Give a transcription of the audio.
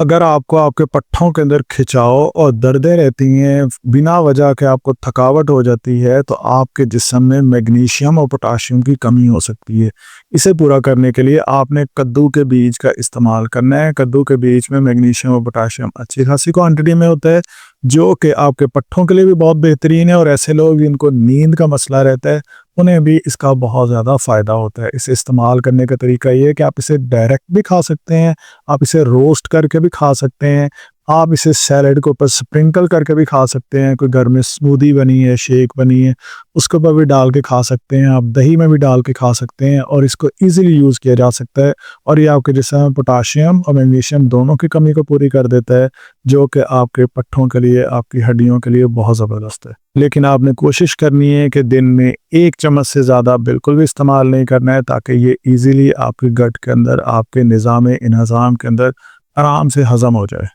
अगर आपको आपके पट्ठों के अंदर खिंचाव और दर्दें रहती हैं, बिना वजह के आपको थकावट हो जाती है, तो आपके जिस्म में मैग्नीशियम और पोटाशियम की कमी हो सकती है। इसे पूरा करने के लिए आपने कद्दू के बीज का इस्तेमाल करना है। कद्दू के बीज में मैग्नीशियम और पोटाशियम अच्छी खासी क्वांटिटी में होता है, जो कि आपके पट्ठों के लिए भी बहुत बेहतरीन है, और ऐसे लोग जिनको नींद का मसला रहता है, उन्हें भी इसका बहुत ज़्यादा फ़ायदा होता है। इसे इस्तेमाल करने का तरीका ये है कि आप इसे डायरेक्ट भी खा सकते हैं, आप इसे रोस्ट करके भी खा सकते हैं, आप इसे सैलेड के ऊपर स्प्रिंकल करके भी खा सकते हैं। कोई घर में स्मूदी बनी है, शेक बनी है, उसके ऊपर भी डाल के खा सकते हैं। आप दही में भी डाल के खा सकते हैं, और इसको ईज़िली यूज़ किया जा सकता है, और ये आपके जिस्म में पोटाशियम और मैग्नीशियम दोनों की कमी को पूरी कर देता है, जो कि आपके पट्ठों के लिए, आपकी हड्डियों के लिए बहुत ज़बरदस्त है। लेकिन आपने कोशिश करनी है कि दिन में 1 चम्मच से ज़्यादा बिल्कुल भी इस्तेमाल नहीं करना है, ताकि ये ईज़िली आपके गट के अंदर, आपके निज़ाम-ए-इंहज़ाम के अंदर आराम से हज़म हो जाए।